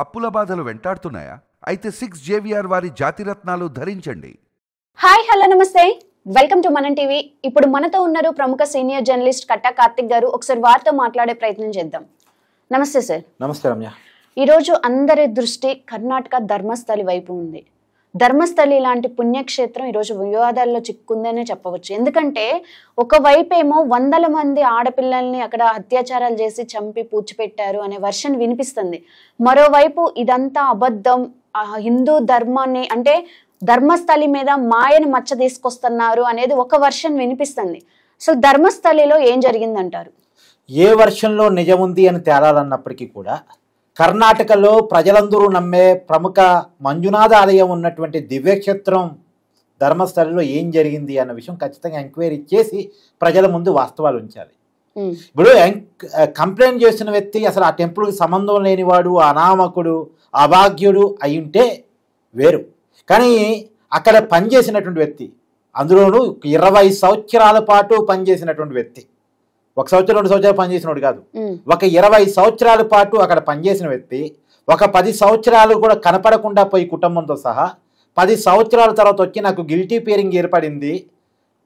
అప్పుల బాధలు వెంటాడుతున్నాయా? అయితే 6 JVR వారి జాతిరత్నాలు ధరించండి. హాయ్ హలో నమస్తే, వెల్కమ్ టు మనం టీవీ. ఇప్పుడు మనతో ఉన్నారు ప్రముఖ సీనియర్ జర్నలిస్ట్ కట్టా కార్తిక్ గారు. ఒకసారి వారితో మాట్లాడే ప్రయత్నం చేద్దాం. నమస్తే సార్. నమస్తే రమ్య. ఈరోజు అందరి దృష్టి కర్ణాటక ధర్మస్థలి వైపు ఉంది. ధర్మస్థలి లాంటి పుణ్యక్షేత్రం ఈరోజు వివాదాల్లో చిక్కుందనే చెప్పవచ్చు. ఎందుకంటే ఒకవైపేమో వందల మంది ఆడపిల్లల్ని అక్కడ అత్యాచారాలు చేసి చంపి పూడ్చిపెట్టారు అనే వర్షన్ వినిపిస్తుంది. మరోవైపు ఇదంతా అబద్ధం, హిందూ ధర్మాన్ని అంటే ధర్మస్థలి మీద మాయని మచ్చ తీసుకొస్తున్నారు అనేది ఒక వర్షన్ వినిపిస్తుంది. సో ధర్మస్థలిలో ఏం జరిగిందంటారు? ఏ వర్షన్లో నిజముంది అని తేలాలన్నప్పటికీ కూడా కర్ణాటకలో ప్రజలందరూ నమ్మే ప్రముఖ మంజునాథ ఆలయం ఉన్నటువంటి దివ్యక్షేత్రం ధర్మస్థలిలో ఏం జరిగింది అన్న విషయం ఖచ్చితంగా ఎంక్వైరీ చేసి ప్రజల ముందు వాస్తవాలు ఉంచాలి. ఇప్పుడు కంప్లైంట్ చేసిన వ్యక్తి అసలు ఆ టెంపుల్కి సంబంధం లేనివాడు, అనామకుడు, అభాగ్యుడు అయి ఉంటే వేరు. కానీ అక్కడ పనిచేసినటువంటి వ్యక్తి, అందులోనూ 20 సంవత్సరాల పాటు పనిచేసినటువంటి వ్యక్తి, 1 సంవత్సరం 2 సంవత్సరాలు పనిచేసినోడు కాదు, ఒక 20 సంవత్సరాల పాటు అక్కడ పనిచేసిన వ్యక్తి, ఒక 10 సంవత్సరాలు కూడా కనపడకుండా పోయి కుటుంబంతో సహా 10 సంవత్సరాల తర్వాత వచ్చి నాకు గిల్టీ ఫీలింగ్ ఏర్పడింది,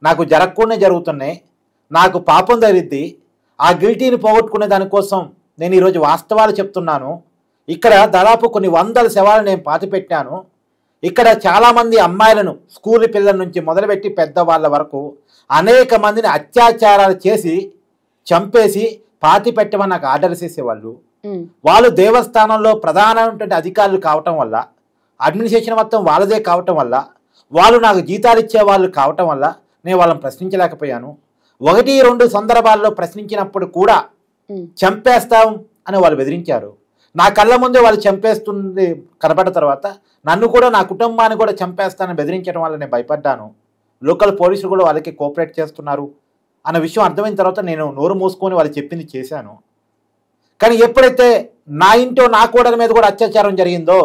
నాకు జరగకుండా జరుగుతున్నాయి, నాకు పాపం జరిగింది, ఆ గిల్టీని పోగొట్టుకునే దానికోసం నేను ఈరోజు వాస్తవాలు చెప్తున్నాను, ఇక్కడ దాదాపు కొన్ని వందల శవాలు నేను పాతిపెట్టాను, ఇక్కడ చాలామంది అమ్మాయిలను స్కూల్ పిల్లల నుంచి మొదలుపెట్టి పెద్దవాళ్ళ వరకు అనేక మందిని అత్యాచారాలు చేసి చంపేసి పాతి పెట్టమని నాకు ఆర్డర్స్ చేసేవాళ్ళు. వాళ్ళు దేవస్థానంలో ప్రధానమైనటువంటి అధికారులు కావటం వల్ల, అడ్మినిస్ట్రేషన్ మొత్తం వాళ్ళదే కావటం వల్ల, వాళ్ళు నాకు జీతాలు ఇచ్చే వాళ్ళు కావటం వల్ల నేను వాళ్ళని ప్రశ్నించలేకపోయాను. 1-2 సందర్భాల్లో ప్రశ్నించినప్పుడు కూడా చంపేస్తాం అని వాళ్ళు బెదిరించారు. నా కళ్ళ ముందే వాళ్ళు చంపేస్తుంది కనపడిన తర్వాత నన్ను కూడా నా కుటుంబాన్ని కూడా చంపేస్తానని బెదిరించడం వల్ల నేను భయపడ్డాను. లోకల్ పోలీసులు కూడా వాళ్ళకి కోఆపరేట్ చేస్తున్నారు అన్న విషయం అర్థమైన తర్వాత నేను నోరు మూసుకొని వాళ్ళు చెప్పింది చేశాను. కానీ ఎప్పుడైతే నా ఇంటో నా కోడల మీద కూడా అత్యాచారం జరిగిందో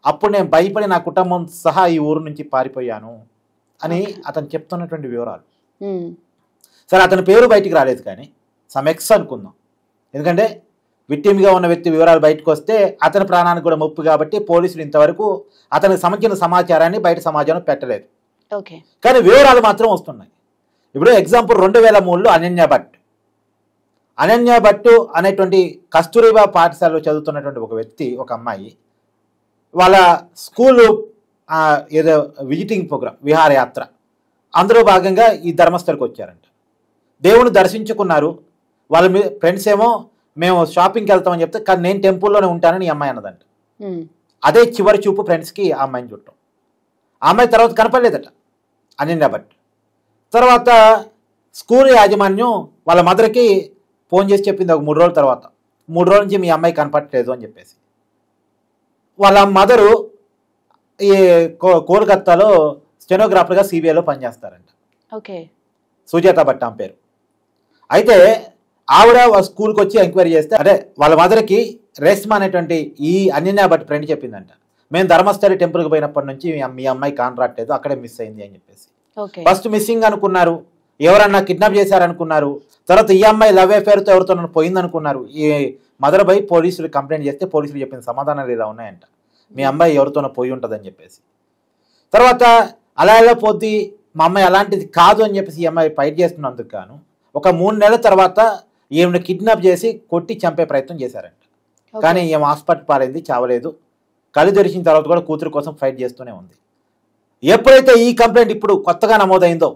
అప్పుడు నేను భయపడి నా కుటుంబం సహా ఈ ఊరు నుంచి పారిపోయాను అని అతను చెప్తున్నటువంటి వివరాలు. సరే, అతని పేరు బయటికి రాలేదు కానీ సమెక్స్ అనుకుందాం. ఎందుకంటే విక్టిమ్గా ఉన్న వ్యక్తి వివరాలు బయటకు వస్తే అతని ప్రాణానికి కూడా ముప్పు కాబట్టి పోలీసులు ఇంతవరకు అతనికి సంబంధించిన సమాచారాన్ని బయట సమాజంలో పెట్టలేదు. కానీ వివరాలు మాత్రం వస్తున్నాయి. ఇప్పుడు ఎగ్జాంపుల్ 2003లో అనన్య భట్ అనేటువంటి కస్తూరిబా పాఠశాలలో చదువుతున్నటువంటి ఒక వ్యక్తి, ఒక అమ్మాయి, వాళ్ళ స్కూలు ఏదో విజిటింగ్ ప్రోగ్రామ్, విహారయాత్ర, అందులో భాగంగా ఈ ధర్మస్థలికి వచ్చారంట. దేవుని దర్శించుకున్నారు. వాళ్ళ ఫ్రెండ్స్ ఏమో మేము షాపింగ్కి వెళ్తామని చెప్తే, కానీ నేను టెంపుల్లోనే ఉంటానని ఈ అమ్మాయి అన్నదంట. అదే చివరి చూపు ఫ్రెండ్స్కి ఆ అమ్మాయిని చుట్టం. ఆ అమ్మాయి తర్వాత కనపడలేదట అనన్య భట్. తర్వాత స్కూల్ యాజమాన్యం వాళ్ళ మదర్కి ఫోన్ చేసి చెప్పింది ఒక 3 రోజుల తర్వాత, 3 రోజుల నుంచి మీ అమ్మాయి కనపడట్లేదు అని చెప్పేసి. వాళ్ళ మదరు ఈ కోల్కత్తాలో స్టెనోగ్రాఫర్గా CBIలో పనిచేస్తారంట. సుజాత భట్ ఆమె పేరు. అయితే ఆవిడ స్కూల్కి వచ్చి ఎంక్వైరీ చేస్తే, అదే వాళ్ళ మదర్కి రేష్మా అనేటువంటి ఈ అనన్య భట్ ఫ్రెండ్ చెప్పిందంట, మేము ధర్మస్థలి టెంపుల్కి పోయినప్పటి నుంచి మీ అమ్మాయి కానరాట్లేదు, అక్కడే మిస్ అయింది అని చెప్పేసి. ఫస్ట్ మిస్సింగ్ అనుకున్నారు, ఎవరన్నా కిడ్నాప్ చేశారనుకున్నారు. తర్వాత ఈ అమ్మాయి లవ్ అఫేర్తో ఎవరితో పోయింది అనుకున్నారు. ఈ మదర్ బై పోలీసులు కంప్లైంట్ చేస్తే పోలీసులు చెప్పిన సమాధానాలు ఇలా ఉన్నాయంట, మీ అమ్మాయి ఎవరితోనో పోయి ఉంటుందని చెప్పేసి. తర్వాత అలా ఎలా పోద్ది, మా అమ్మాయి అలాంటిది కాదు అని చెప్పేసి ఈ అమ్మాయి ఫైట్ చేస్తున్నందుకు గాను ఒక 3 నెలల తర్వాత ఈమెను కిడ్నాప్ చేసి కొట్టి చంపే ప్రయత్నం చేశారంట. కానీ ఈమె హాస్పిటల్ పాలైంది, చావలేదు. కళ్ళు తెరిచిన తర్వాత కూడా కూతురు కోసం ఫైట్ చేస్తూనే ఉంది. ఎప్పుడైతే ఈ కంప్లైంట్ ఇప్పుడు కొత్తగా నమోదైందో,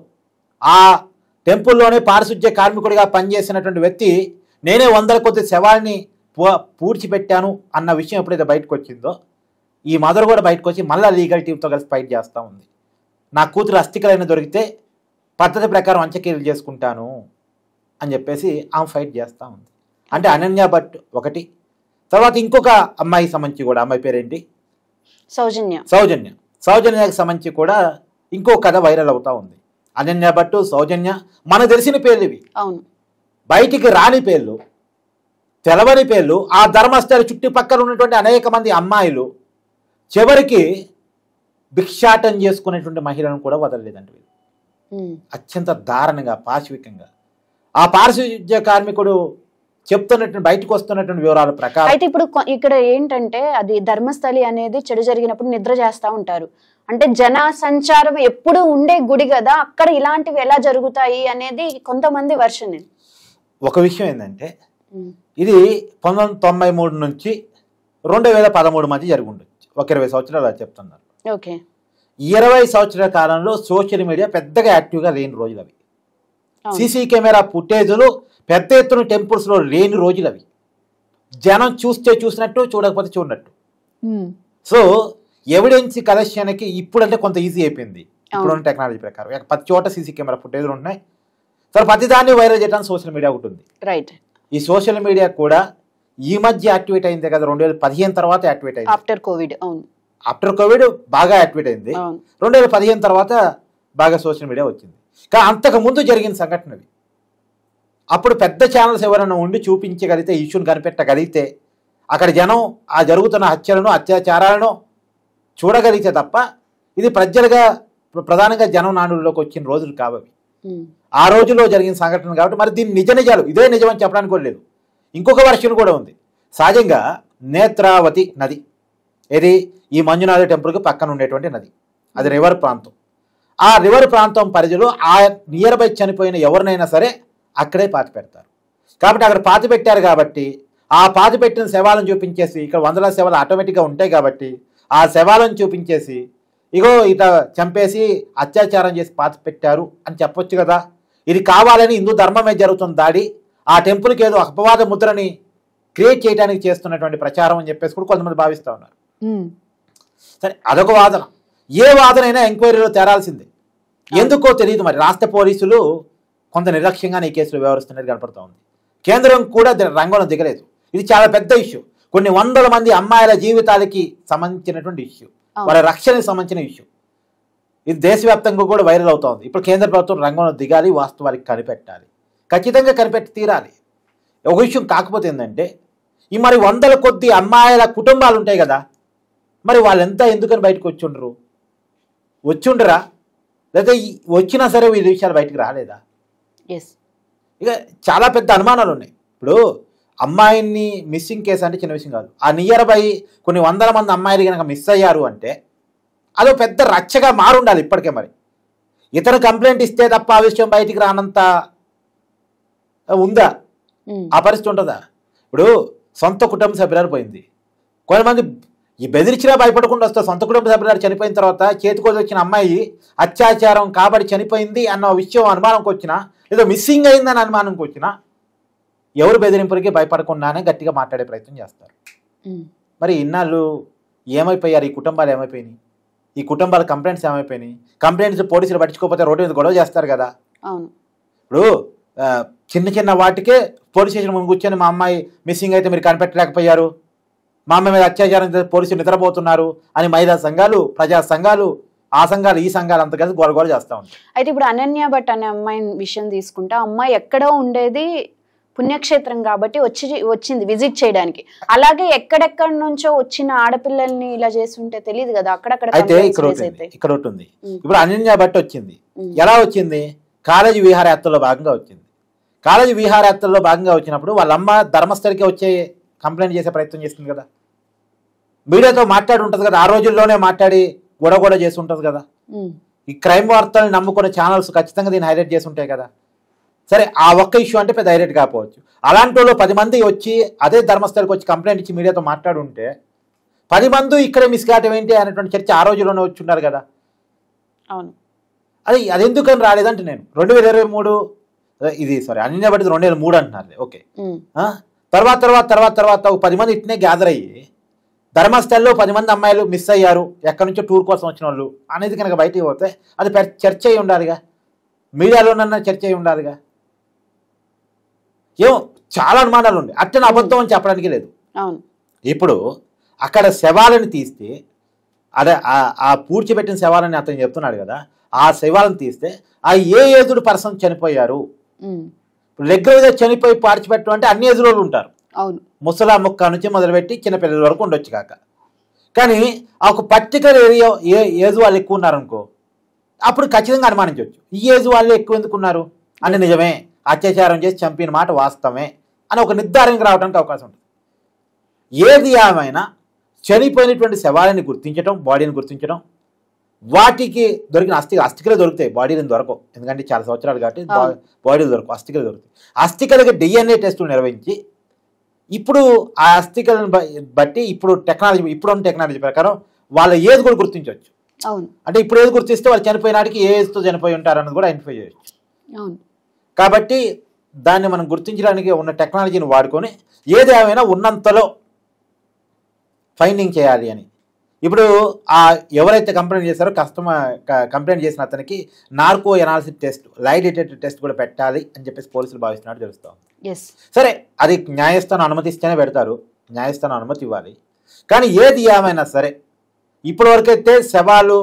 ఆ టెంపుల్లోనే పారిశుధ్య కార్మికుడిగా పనిచేసినటువంటి వ్యక్తి నేనే 100 కొద్ది శవాల్ని పూడ్చిపెట్టాను అన్న విషయం ఎప్పుడైతే బయటకు వచ్చిందో, ఈ మదర్ కూడా బయటకు వచ్చి మళ్ళీ లీగల్ టీంతో కలిసి ఫైట్ చేస్తూ ఉంది. నా కూతురు అస్థికలైన దొరికితే పద్ధతి ప్రకారం అంత్యక్రియలు చేసుకుంటాను అని చెప్పేసి ఆమె ఫైట్ చేస్తూ ఉంది. అంటే అనన్య భట్ ఒకటి, తర్వాత ఇంకొక అమ్మాయికి సంబంధించి కూడా, అమ్మాయి పేరేంటి, సౌజన్యకి సంబంధించి కూడా ఇంకో కథ వైరల్ అవుతా ఉంది. అనన్య భట్, సౌజన్య మనకు తెలిసిన పేర్లు ఇవి, బయటికి రాని పేర్లు, తెలవని పేర్లు. ఆ ధర్మస్థలి చుట్టుపక్కల ఉన్నటువంటి అనేక మంది అమ్మాయిలు చివరికి భిక్షాటం చేసుకునేటువంటి మహిళలను కూడా వదలలేదండి. అత్యంత దారుణంగా, పాశవికంగా ఆ పారిశుధ్య కార్మికుడు చెప్తున్నటువంటి బయటకు వస్తున్నటువంటి వివరాల ప్రకారం అయితే ఇప్పుడు ఇక్కడ ఏంటంటే అది ధర్మస్థలి అనేది చెడు జరిగినప్పుడు నిద్ర చేస్తా ఉంటారు. అంటే జన సంచారం ఎప్పుడు ఉండే గుడి కదా, అక్కడ ఇలాంటివి ఎలా జరుగుతాయి అనేది కొంతమంది వర్షన్. ఒక విషయం ఏంటంటే ఇది 1993 నుంచి 2013 మధ్య జరిగి ఉండొచ్చు. ఒక 20 సంవత్సరాలు అది చెప్తున్నారు. ఓకే, 20 సంవత్సరాల కాలంలో సోషల్ మీడియా పెద్దగా యాక్టివ్గా లేని రోజులు అవి. సీసీ కెమెరా ఫుటేజులు పెద్ద ఎత్తున టెంపుల్స్లో లేని రోజులు అవి. జనం చూస్తే చూసినట్టు, చూడకపోతే చూడనట్టు. సో ఎవిడెన్స్ కలెక్షన్కి ఇప్పుడంటే కొంత ఈజీ అయిపోయింది ఇప్పుడున్న టెక్నాలజీ ప్రకారం. ప్రతి చోట సీసీ కెమెరా ఫుటేజ్లు ఉంటున్నాయి. సో ప్రతి దాన్ని వైరల్ చేయడానికి సోషల్ మీడియా ఒకటి ఉంది. రైట్. ఈ సోషల్ మీడియా కూడా ఈ మధ్య యాక్టివేట్ అయిందే కదా, 2015 తర్వాత యాక్టివేట్ అయింది. ఆఫ్టర్ కోవిడ్ బాగా యాక్టివేట్ అయింది. 2015 తర్వాత బాగా సోషల్ మీడియా వచ్చింది. కానీ అంతకు ముందు జరిగిన సంఘటనవి అప్పుడు పెద్ద ఛానల్స్ ఎవరైనా ఉండి చూపించగలిగితే, ఇష్యూని కనిపెట్టగలిగితే, అక్కడ జనం ఆ జరుగుతున్న హత్యలను, అత్యాచారాలను చూడగలిగితే తప్ప ఇది ప్రధానంగా జనం నానుల్లోకి వచ్చిన రోజులు కావవి. ఆ రోజుల్లో జరిగిన సంఘటన కాబట్టి మరి దీని నిజాలు ఇదే నిజమని చెప్పడానికి కూడా లేదు. ఇంకొక వర్షన్ కూడా ఉంది. సహజంగా నేత్రావతి నది, ఇది ఈ మంజునాథ టెంపుల్కి పక్కన ఉండేటువంటి నది. అది రివర్ ప్రాంతం. ఆ రివర్ ప్రాంతం పరిధిలో ఆ నియర్ బై చనిపోయిన ఎవరినైనా సరే అక్కడే పాతి పెడతారు. కాబట్టి అక్కడ పాతి పెట్టారు కాబట్టి ఆ పాతి పెట్టిన శవాలను చూపించేసి, ఇక్కడ వందల శవాలు ఆటోమేటిక్గా ఉంటాయి కాబట్టి ఆ శవాలను చూపించేసి ఇగో ఇట చంపేసి అత్యాచారం చేసి పాతి పెట్టారు అని చెప్పొచ్చు కదా. ఇది కావాలని హిందూ ధర్మం మీద జరుగుతున్న దాడి, ఆ టెంపుల్కి ఏదో అపవాద ముద్రని క్రియేట్ చేయడానికి చేస్తున్నటువంటి ప్రచారం అని చెప్పేసి కూడా కొంతమంది భావిస్తూ ఉన్నారు. సరే, అదొక వాదన. ఏ వాదనైనా ఎంక్వైరీలో తేరాల్సిందే. ఎందుకో తెలియదు మరి రాష్ట్ర పోలీసులు కొంత నిర్లక్ష్యంగా ఈ కేసులో వ్యవహరిస్తున్నది కనపడుతూ ఉంది. కేంద్రం కూడా రంగంలో దిగలేదు. ఇది చాలా పెద్ద ఇష్యూ. కొన్ని వందల మంది అమ్మాయిల జీవితాలకి సంబంధించినటువంటి ఇష్యూ, వాళ్ళ రక్షణకి సంబంధించిన ఇష్యూ. ఇది దేశవ్యాప్తంగా కూడా వైరల్ అవుతోంది. ఇప్పుడు కేంద్ర ప్రభుత్వం రంగంలో దిగాలి, వాస్తవానికి కనిపెట్టాలి, ఖచ్చితంగా కనిపెట్టి తీరాలి. ఒక విషయం కాకపోతే ఏంటంటే ఈ మరి వందల కొద్ది అమ్మాయిల కుటుంబాలు ఉంటాయి కదా, మరి వాళ్ళెంతా ఎందుకని బయటకు వచ్చిండరా లేదా వచ్చినా సరే ఈ విషయాలు బయటకు రాలేదా? ఇక చాలా పెద్ద అనుమానాలు ఉన్నాయి. ఇప్పుడు అమ్మాయిని మిస్సింగ్ కేసు అంటే చిన్న విషయం కాదు. ఆ నియర్ బై కొన్ని వందల మంది అమ్మాయిలు కనుక మిస్ అయ్యారు అంటే అదో పెద్ద రచ్చగా మారుండాలి ఇప్పటికే. మరి ఇతను కంప్లైంట్ ఇస్తే తప్ప ఆ విషయం బయటికి రానంత ఉందా? ఆ పరిస్థితి ఉంటుందా? ఇప్పుడు సొంత కుటుంబ సభ్యురాలు పోయింది. కొంతమంది ఈ బెదిరించినా భయపడకుండా వస్తే సొంత కుటుంబ సభ్యురాలు చనిపోయిన తర్వాత చేతికొచ్చి వచ్చిన అమ్మాయి అత్యాచారం కాబట్టి చనిపోయింది అన్న విషయం అనుమానంకి వచ్చినా, ఏదో మిస్సింగ్ అయిందని అనుమానంకి వచ్చినా ఎవరు బెదిరింపులకి భయపడకుండానే గట్టిగా మాట్లాడే ప్రయత్నం చేస్తారు. మరి ఇన్నాళ్ళు ఏమైపోయారు? ఈ కుటుంబాలు ఏమైపోయినాయి? ఈ కుటుంబాల కంప్లైంట్స్ ఏమైపోయినాయి? కంప్లైంట్స్ పోలీసులు పట్టించుకోకపోతే రోడ్డు మీద గొడవ చేస్తారు కదా. ఇప్పుడు చిన్న చిన్న వాటికే పోలీస్ స్టేషన్ ముందు కూర్చొని మా అమ్మాయి మిస్సింగ్ అయితే మీరు కనిపెట్టలేకపోయారు, మా అమ్మాయి మీద అత్యాచారం పోలీసులు నిద్రపోతున్నారు అని మహిళా సంఘాలు, ప్రజా సంఘాలు, ఆ సంఘాలు ఈ సంఘాలు అంత కలిసి గొడవ చేస్తూ ఉంటాయి. అయితే ఇప్పుడు అనన్య భట్ అనే అమ్మాయి విషయం తీసుకుంటే, అమ్మాయి ఎక్కడో ఉండేది పుణ్యక్షేత్రం కాబట్టి వచ్చింది విజిట్ చేయడానికి. అలాగే ఎక్కడెక్కడి నుంచో వచ్చిన ఆడపిల్లల్ని ఇలా చేస్తుంటే తెలియదు కదా. అక్కడక్కడ అయితే ఇక్కడ ఉంటుంది. ఇప్పుడు అనన్య భట్ వచ్చింది. ఎలా వచ్చింది? కాలేజీ విహారయాత్రలో భాగంగా వచ్చింది. కాలేజీ విహారయాత్రలో భాగంగా వచ్చినప్పుడు వాళ్ళ అమ్మ ధర్మస్థలికి వచ్చే కంప్లైంట్ చేసే ప్రయత్నం చేస్తుంది కదా. మీడియాతో మాట్లాడి ఉంటుంది కదా. ఆ రోజుల్లోనే మాట్లాడి గొడవ చేసి ఉంటుంది కదా. ఈ క్రైమ్ వార్తలను నమ్ముకునే ఛానల్స్ ఖచ్చితంగా దీన్ని హైలైట్ చేసి ఉంటాయి కదా. సరే, ఆ ఒక్క ఇష్యూ అంటే పెద్ద హైలైట్ కాకపోవచ్చు. అలాంటి వాళ్ళు 10 మంది వచ్చి అదే ధర్మస్థలికి వచ్చి కంప్లైంట్ ఇచ్చి మీడియాతో మాట్లాడుంటే 10 మంది ఇక్కడే మిస్ కావటం ఏంటి అనేటువంటి చర్చ ఆ రోజుల్లోనే వచ్చి ఉన్నారు కదా. అవును, అది ఎందుకని రాలేదంటే నేను 2023 ఇది అనన్య భట్ 2003 అంటున్నారు. ఓకే, తర్వాత 10 మంది ఇట్నే గ్యాదర్ అయ్యి ధర్మస్థల్లో 10 మంది అమ్మాయిలు మిస్ అయ్యారు, ఎక్కడి నుంచో టూర్ కోసం వచ్చిన వాళ్ళు అనేది కనుక బయటికి పోతే అది చర్చ అయి ఉండాలిగా, మీడియాలోనన్నా చర్చ అయి ఉండాలిగా. ఏమో చాలా అనుమానాలు ఉన్నాయి. అట్టని అబద్ధం అని చెప్పడానికి లేదు. ఇప్పుడు అక్కడ శవాలను తీస్తే, అదే ఆ పూడ్చిపెట్టిన శవాలని అతను చెప్తున్నాడు కదా, ఆ శవాలను తీస్తే ఆ ఏ ఏజ్డ్ పర్సన్ చనిపోయారు, రెగ్యులర్గా చనిపోయి పాడ్చిపెట్టడం అంటే అన్ని ఏజ్లో ఉంటారు. ముసలా ముక్క నుంచి మొదలుపెట్టి చిన్నపిల్లల వరకు ఉండొచ్చు కాక. కానీ ఆ ఒక పర్టికులర్ ఏరియా ఏజ్ వాళ్ళు ఎక్కువ ఉన్నారనుకో, అప్పుడు ఖచ్చితంగా అనుమానించవచ్చు ఈ ఏజ్ వాళ్ళు ఎక్కువ ఎందుకున్నారు అని. నిజమే, అత్యాచారం చేసి చంపిన మాట వాస్తవమే అని ఒక నిర్ధారణకు రావడానికి అవకాశం ఉంటుంది. ఏది ఏమైనా చనిపోయినటువంటి శవాలని గుర్తించడం, బాడీని గుర్తించడం, వాటికి దొరికిన అస్థికలు దొరుకుతాయి, బాడీలు దొరకవు, ఎందుకంటే చాలా సంవత్సరాలు కాబట్టి బాడీలు దొరకవు, అస్థికలు దొరుకుతాయి. అస్థికలకి DNA టెస్టులు నిర్వహించి ఇప్పుడు ఆ అస్థికలను బట్టి ఇప్పుడున్న టెక్నాలజీ ప్రకారం వాళ్ళ ఏజ్ కూడా గుర్తించవచ్చు. అంటే ఇప్పుడు ఏది గుర్తిస్తే వాళ్ళు చనిపోయిన నాటికి ఏ ఏజ్తో చనిపోయి ఉంటారన్నది కూడా ఐడెంటిఫై చేయవచ్చు. కాబట్టి దాన్ని మనం గుర్తించడానికి ఉన్న టెక్నాలజీని వాడుకొని ఏది ఏమైనా ఉన్నంతలో ఫైండింగ్ చేయాలి అని. ఇప్పుడు ఎవరైతే కంప్లైంట్ చేశారో కంప్లైంట్ చేసిన అతనికి narco analysis test, lie detector test కూడా పెట్టాలి అని చెప్పేసి పోలీసులు భావిస్తున్నట్టు తెలుస్తాం. సరే, అది న్యాయస్థానం అనుమతిస్తేనే పెడతారు, న్యాయస్థానం అనుమతి ఇవ్వాలి. కానీ ఏది ఏమైనా సరే ఇప్పటి వరకైతే శవాలు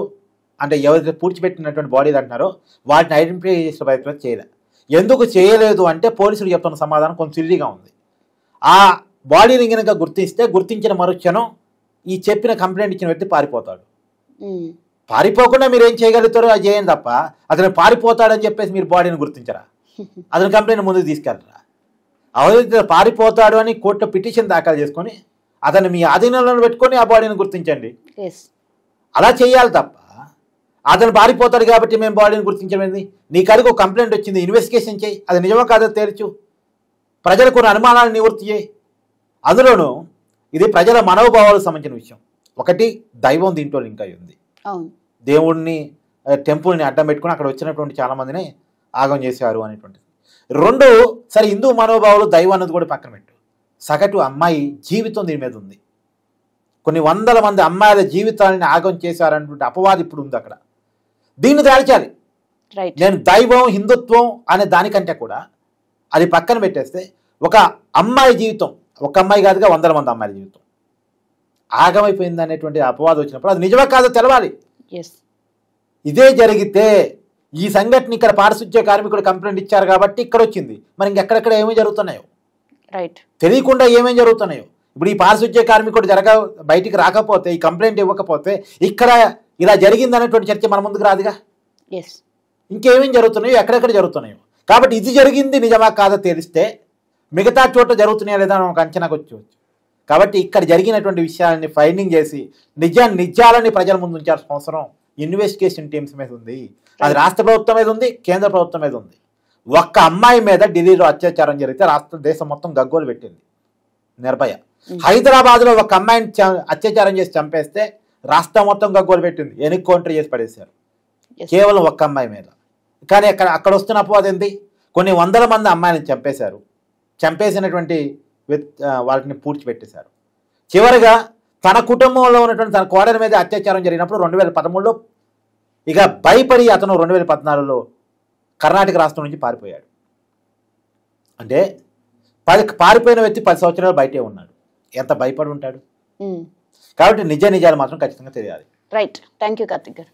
అంటే ఎవరైతే పూడ్చిపెట్టినటువంటి బాడీలు అంటున్నారో వాటిని ఐడెంటిఫై చేసే ప్రయత్నం చేయలేదు. ఎందుకు చేయలేదు అంటే పోలీసులు చెప్తున్న సమాధానం కొంచెం సిల్లీగా ఉంది. ఆ బాడీని కనుక గుర్తించిన మరుక్షణం ఈ చెప్పిన కంప్లైంట్ ఇచ్చిన వ్యక్తి పారిపోతాడు. పారిపోకుండా మీరు ఏం చేయగలుగుతారో అది చేయండి తప్ప అతను పారిపోతాడని చెప్పేసి మీరు బాడీని గుర్తించరా, అతని కంప్లైంట్ ముందుకు తీసుకెళ్ళరా. అవైతే పారిపోతాడు అని కోర్టు పిటిషన్ దాఖలు చేసుకొని అతను మీ ఆధీనంలో పెట్టుకొని ఆ బాడీని గుర్తించండి. అలా చేయాలి తప్ప అతను పారిపోతాడు కాబట్టి మేము బాడీని గుర్తించమేంది. నీ కడుగు కంప్లైంట్ వచ్చింది, ఇన్వెస్టిగేషన్ చేయి, అది నిజమో కాదో తేల్చు, ప్రజలకు కొన్ని అనుమానాలను నివృత్తి చేయి. అందులోనూ ఇది ప్రజల మనోభావాలకు సంబంధించిన విషయం. ఒకటి, దైవం దీంట్లో లింక్ అయి ఉంది. దేవుడిని టెంపుల్ని అడ్డం పెట్టుకుని అక్కడ వచ్చినటువంటి చాలా మందిని ఆగం చేశారు అనేటువంటిది. రెండు, సరే హిందూ మనోభావాలు దైవం అన్నది కూడా పక్కన పెట్టు, సగటు అమ్మాయి జీవితం దీని మీద ఉంది. కొన్ని వందల మంది అమ్మాయిల జీవితాలని ఆగం చేశారనేటువంటి అపవాదం ఇప్పుడు ఉంది అక్కడ. దీన్ని దాల్చాలి. నేను దైవం హిందుత్వం అనే దానికంటే కూడా అది పక్కన పెట్టేస్తే ఒక అమ్మాయి జీవితం, ఒక అమ్మాయి కాదుగా వందల మంది అమ్మాయిల జీవితం ఆగమైపోయింది అనేటువంటి అపవాదం వచ్చినప్పుడు అది నిజమే కాదో తెలవాలి. ఇదే జరిగితే ఈ సంఘటన ఇక్కడ పారిశుధ్య కార్మికుడు కంప్లైంట్ ఇచ్చారు కాబట్టి ఇక్కడ వచ్చింది, మరి ఇంకెక్కడెక్కడ ఏమేమి జరుగుతున్నాయో తెలియకుండా ఏమేమి జరుగుతున్నాయో. ఇప్పుడు ఈ పారిశుధ్య కార్మికుడు బయటికి రాకపోతే, ఈ కంప్లైంట్ ఇవ్వకపోతే ఇక్కడ ఇలా జరిగింది అనేటువంటి చర్చ మన ముందుకు రాదుగా. ఇంకేమేమి జరుగుతున్నాయో, ఎక్కడెక్కడ జరుగుతున్నాయో. కాబట్టి ఇది జరిగింది నిజమా కాదో తెలిస్తే మిగతా చోట్ల జరుగుతున్నాయా లేదా అని ఒక అంచనాకు వచ్చేవచ్చు. కాబట్టి ఇక్కడ జరిగినటువంటి విషయాలని ఫైండింగ్ చేసి నిజాలని ప్రజల ముందు ఉంచాల్సిన అవసరం ఇన్వెస్టిగేషన్ టీమ్స్ మీద ఉంది. అది రాష్ట్ర ప్రభుత్వం మీద ఉంది, కేంద్ర ప్రభుత్వం మీద ఉంది. ఒక్క అమ్మాయి మీద ఢిల్లీలో అత్యాచారం జరిగితే దేశం మొత్తం గగ్గోలు పెట్టింది నిర్భయ. హైదరాబాద్లో ఒక అమ్మాయిని అత్యాచారం చేసి చంపేస్తే రాష్ట్రం మొత్తం గగ్గోలు పెట్టింది, ఎన్కౌంటర్ చేసి పడేశారు కేవలం ఒక్క అమ్మాయి మీద. కానీ అక్కడ వస్తున్న అపవాదం ఏంటి? కొన్ని వందల మంది అమ్మాయిని చంపేశారు, చంపేసినటువంటి వాటిని పూడ్చిపెట్టేశారు. చివరిగా తన కుటుంబంలో ఉన్నటువంటి తన కోడలి మీద అత్యాచారం జరిగినప్పుడు 2013లో ఇక భయపడి అతను 2014లో కర్ణాటక రాష్ట్రం నుంచి పారిపోయాడు. అంటే పారిపోయిన వ్యక్తి 10 సంవత్సరాలు బయటే ఉన్నాడు, ఎంత భయపడి ఉంటాడు. కాబట్టి నిజాలు మాత్రం ఖచ్చితంగా తెలియాలి. రైట్, థ్యాంక్ యూ కార్తిక్ గారు.